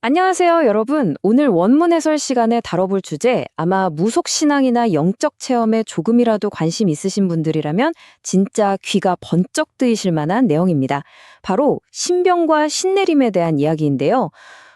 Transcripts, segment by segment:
안녕하세요, 여러분. 오늘 원문 해설 시간에 다뤄볼 주제, 아마 무속신앙이나 영적 체험에 조금이라도 관심 있으신 분들이라면 진짜 귀가 번쩍 뜨이실 만한 내용입니다. 바로 신병과 신내림에 대한 이야기인데요.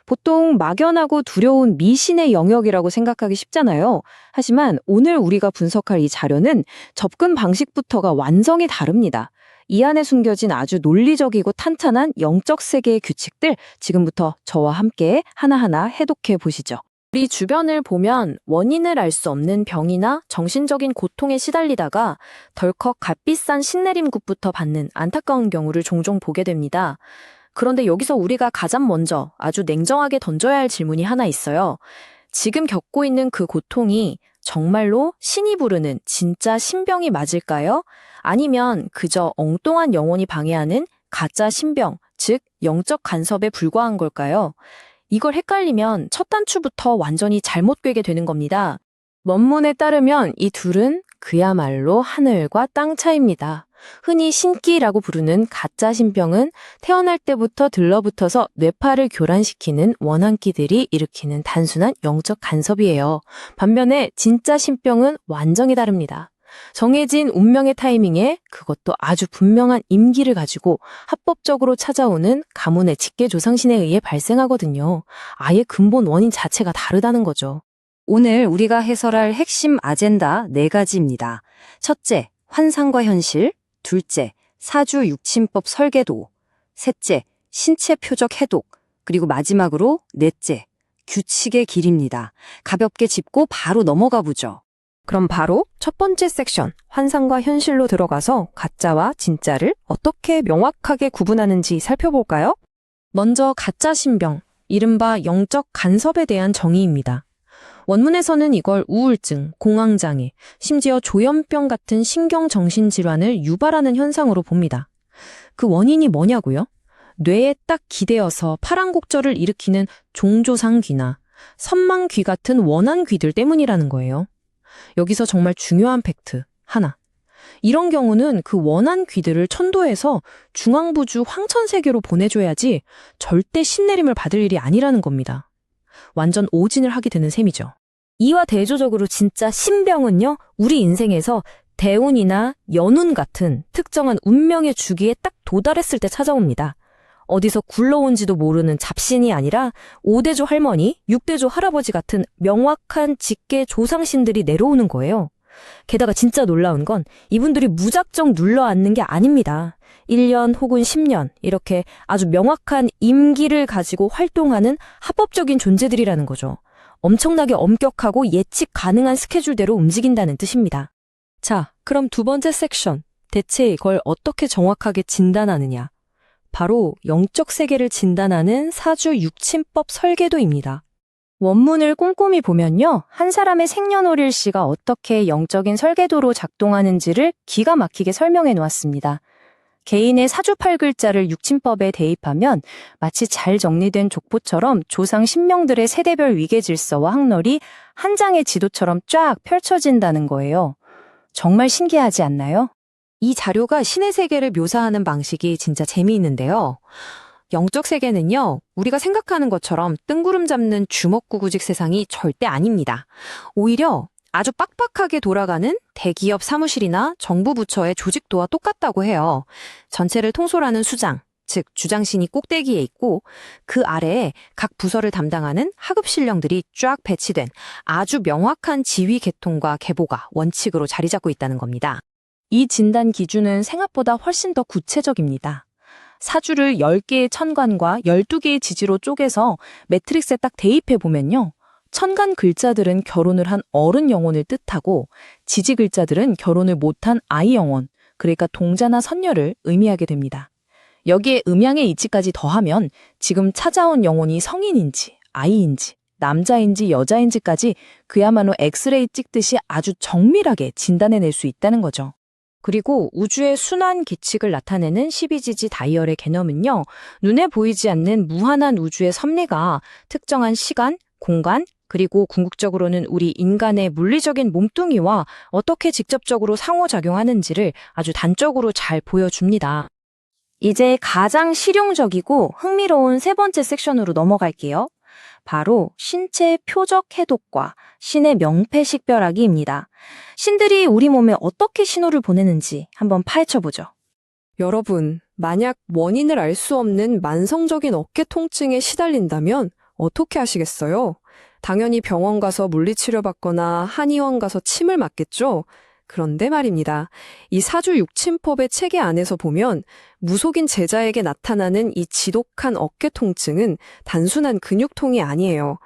보통 막연하고 두려운 미신의 영역이라고 생각하기 쉽잖아요. 하지만 오늘 우리가 분석할 이 자료는 접근 방식부터가 완전히 다릅니다. 이 안에 숨겨진 아주 논리적이고 탄탄한 영적 세계의 규칙들, 지금부터 저와 함께 하나하나 해독해 보시죠. 우리 주변을 보면 원인을 알 수 없는 병이나 정신적인 고통에 시달리다가 덜컥 값비싼 신내림굿부터 받는 안타까운 경우를 종종 보게 됩니다. 그런데 여기서 우리가 가장 먼저 아주 냉정하게 던져야 할 질문이 하나 있어요. 지금 겪고 있는 그 고통이 정말로 신이 부르는 진짜 신병이 맞을까요? 아니면 그저 엉뚱한 영혼이 방해하는 가짜 신병, 즉 영적 간섭에 불과한 걸까요? 이걸 헷갈리면 첫 단추부터 완전히 잘못 꿰게 되는 겁니다. 원문에 따르면 이 둘은 그야말로 하늘과 땅 차이입니다. 흔히 신기라고 부르는 가짜 신병은 태어날 때부터 들러붙어서 뇌파를 교란시키는 원한기들이 일으키는 단순한 영적 간섭이에요. 반면에 진짜 신병은 완전히 다릅니다. 정해진 운명의 타이밍에 그것도 아주 분명한 임기를 가지고 합법적으로 찾아오는 가문의 직계조상신에 의해 발생하거든요. 아예 근본 원인 자체가 다르다는 거죠. 오늘 우리가 해설할 핵심 아젠다 4가지입니다. 첫째, 환상과 현실. 둘째, 사주 육친법 설계도. 셋째, 신체 표적 해독. 그리고 마지막으로 넷째, 규칙의 길입니다. 가볍게 짚고 바로 넘어가 보죠. 그럼 바로 첫 번째 섹션, 환상과 현실로 들어가서 가짜와 진짜를 어떻게 명확하게 구분하는지 살펴볼까요? 먼저 가짜 신병, 이른바 영적 간섭에 대한 정의입니다. 원문에서는 이걸 우울증, 공황장애, 심지어 조현병 같은 신경정신질환을 유발하는 현상으로 봅니다. 그 원인이 뭐냐고요? 뇌에 딱 기대어서 파란곡절을 일으키는 종조상귀나 선망귀 같은 원한귀들 때문이라는 거예요. 여기서 정말 중요한 팩트 하나. 이런 경우는 그 원한 귀들을 천도해서 중앙부주 황천세계로 보내줘야지 절대 신내림을 받을 일이 아니라는 겁니다. 완전 오진을 하게 되는 셈이죠. 이와 대조적으로 진짜 신병은요, 우리 인생에서 대운이나 연운 같은 특정한 운명의 주기에 딱 도달했을 때 찾아옵니다. 어디서 굴러온지도 모르는 잡신이 아니라 5대조 할머니, 6대조 할아버지 같은 명확한 직계 조상신들이 내려오는 거예요. 게다가 진짜 놀라운 건 이분들이 무작정 눌러앉는 게 아닙니다. 1년 혹은 10년 이렇게 아주 명확한 임기를 가지고 활동하는 합법적인 존재들이라는 거죠. 엄청나게 엄격하고 예측 가능한 스케줄대로 움직인다는 뜻입니다. 자, 그럼 두 번째 섹션. 대체 이걸 어떻게 정확하게 진단하느냐? 바로 영적 세계를 진단하는 사주 육친법 설계도입니다. 원문을 꼼꼼히 보면요, 한 사람의 생년월일시가 어떻게 영적인 설계도로 작동하는지를 기가 막히게 설명해 놓았습니다. 개인의 사주팔글자를 육친법에 대입하면 마치 잘 정리된 족보처럼 조상 신명들의 세대별 위계질서와 학렬이 한 장의 지도처럼 쫙 펼쳐진다는 거예요. 정말 신기하지 않나요? 이 자료가 신의 세계를 묘사하는 방식이 진짜 재미있는데요. 영적 세계는요, 우리가 생각하는 것처럼 뜬구름 잡는 주먹구구직 세상이 절대 아닙니다. 오히려 아주 빡빡하게 돌아가는 대기업 사무실이나 정부 부처의 조직도와 똑같다고 해요. 전체를 통솔하는 수장, 즉 주장신이 꼭대기에 있고 그 아래에 각 부서를 담당하는 하급 신령들이 쫙 배치된 아주 명확한 지휘 계통과 계보가 원칙으로 자리 잡고 있다는 겁니다. 이 진단 기준은 생각보다 훨씬 더 구체적입니다. 사주를 10개의 천간과 12개의 지지로 쪼개서 매트릭스에 딱 대입해보면요. 천간 글자들은 결혼을 한 어른 영혼을 뜻하고 지지 글자들은 결혼을 못한 아이 영혼, 그러니까 동자나 선녀를 의미하게 됩니다. 여기에 음양의 이치까지 더하면 지금 찾아온 영혼이 성인인지 아이인지 남자인지 여자인지까지 그야말로 엑스레이 찍듯이 아주 정밀하게 진단해낼 수 있다는 거죠. 그리고 우주의 순환 기칙을 나타내는 12지지 다이얼의 개념은요, 눈에 보이지 않는 무한한 우주의 섭리가 특정한 시간, 공간, 그리고 궁극적으로는 우리 인간의 물리적인 몸뚱이와 어떻게 직접적으로 상호작용하는지를 아주 단적으로 잘 보여줍니다. 이제 가장 실용적이고 흥미로운 세 번째 섹션으로 넘어갈게요. 바로 신체의 표적 해독과 신의 명패 식별하기입니다. 신들이 우리 몸에 어떻게 신호를 보내는지 한번 파헤쳐보죠. 여러분, 만약 원인을 알 수 없는 만성적인 어깨 통증에 시달린다면 어떻게 하시겠어요? 당연히 병원 가서 물리치료받거나 한의원 가서 침을 맞겠죠? 그런데 말입니다. 이 사주육침법의 체계 안에서 보면 무속인 제자에게 나타나는 이 지독한 어깨 통증은 단순한 근육통이 아니에요.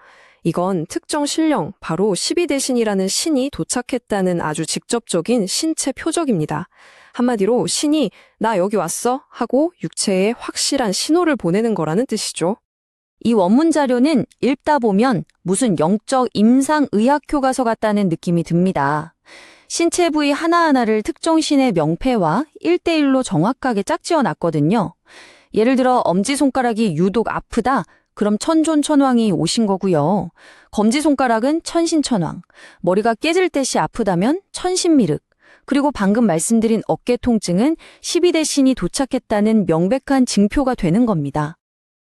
이건 특정 신령, 바로 12대신이라는 신이 도착했다는 아주 직접적인 신체 표적입니다. 한마디로 신이 나 여기 왔어 하고 육체에 확실한 신호를 보내는 거라는 뜻이죠. 이 원문 자료는 읽다 보면 무슨 영적 임상의학 교과서 같다는 느낌이 듭니다. 신체 부위 하나하나를 특정 신의 명패와 1대1로 정확하게 짝지어 놨거든요. 예를 들어 엄지손가락이 유독 아프다. 그럼 천존천왕이 오신 거고요. 검지손가락은 천신천왕, 머리가 깨질 듯이 아프다면 천신미륵, 그리고 방금 말씀드린 어깨 통증은 12대 신이 도착했다는 명백한 징표가 되는 겁니다.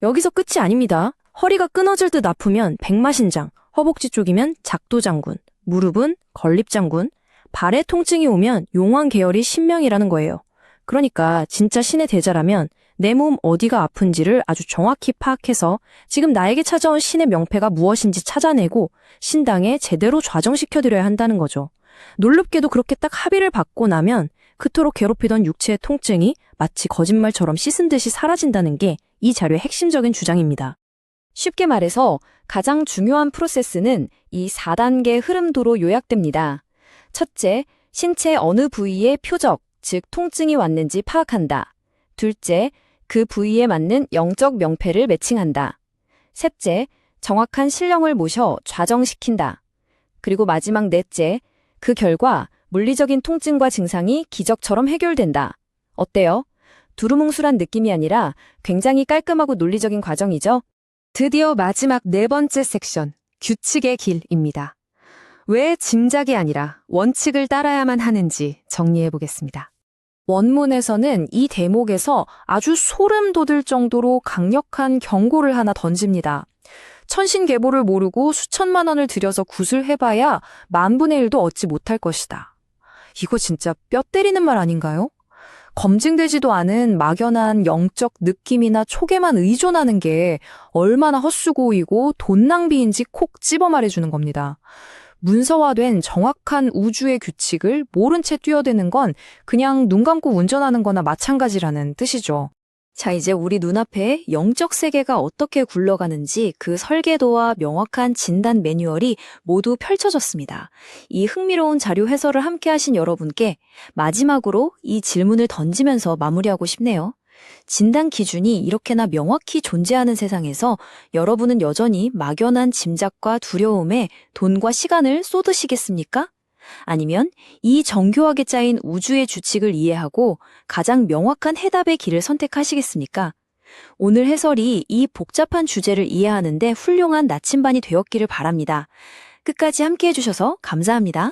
여기서 끝이 아닙니다. 허리가 끊어질 듯 아프면 백마신장, 허벅지 쪽이면 작도장군, 무릎은 건립장군, 발에 통증이 오면 용왕 계열이 신명이라는 거예요. 그러니까 진짜 신의 대자라면 내 몸 어디가 아픈지를 아주 정확히 파악해서 지금 나에게 찾아온 신의 명패가 무엇인지 찾아내고 신당에 제대로 좌정시켜드려야 한다는 거죠. 놀랍게도 그렇게 딱 합의를 받고 나면 그토록 괴롭히던 육체의 통증이 마치 거짓말처럼 씻은 듯이 사라진다는 게 이 자료의 핵심적인 주장입니다. 쉽게 말해서 가장 중요한 프로세스는 이 4단계 흐름도로 요약됩니다. 첫째, 신체 어느 부위에 표적, 즉 통증이 왔는지 파악한다. 둘째, 그 부위에 맞는 영적 명패를 매칭한다. 셋째, 정확한 신령을 모셔 좌정시킨다. 그리고 마지막 넷째, 그 결과 물리적인 통증과 증상이 기적처럼 해결된다. 어때요? 두루뭉술한 느낌이 아니라 굉장히 깔끔하고 논리적인 과정이죠? 드디어 마지막 4번째 섹션, 규칙의 길입니다. 왜 짐작이 아니라 원칙을 따라야만 하는지 정리해 보겠습니다. 원문에서는 이 대목에서 아주 소름 돋을 정도로 강력한 경고를 하나 던집니다. 천신계보를 모르고 수천만 원을 들여서 굿을 해봐야 10,000분의 1도 얻지 못할 것이다. 이거 진짜 뼈 때리는 말 아닌가요? 검증되지도 않은 막연한 영적 느낌이나 촉에만 의존하는 게 얼마나 헛수고이고 돈 낭비인지 콕 집어 말해주는 겁니다. 문서화된 정확한 우주의 규칙을 모른 채 뛰어드는 건 그냥 눈 감고 운전하는 거나 마찬가지라는 뜻이죠. 자, 이제 우리 눈앞에 영적 세계가 어떻게 굴러가는지 그 설계도와 명확한 진단 매뉴얼이 모두 펼쳐졌습니다. 이 흥미로운 자료 해설을 함께 하신 여러분께 마지막으로 이 질문을 던지면서 마무리하고 싶네요. 진단 기준이 이렇게나 명확히 존재하는 세상에서 여러분은 여전히 막연한 짐작과 두려움에 돈과 시간을 쏟으시겠습니까? 아니면 이 정교하게 짜인 우주의 규칙을 이해하고 가장 명확한 해답의 길을 선택하시겠습니까? 오늘 해설이 이 복잡한 주제를 이해하는데 훌륭한 나침반이 되었기를 바랍니다. 끝까지 함께 해주셔서 감사합니다.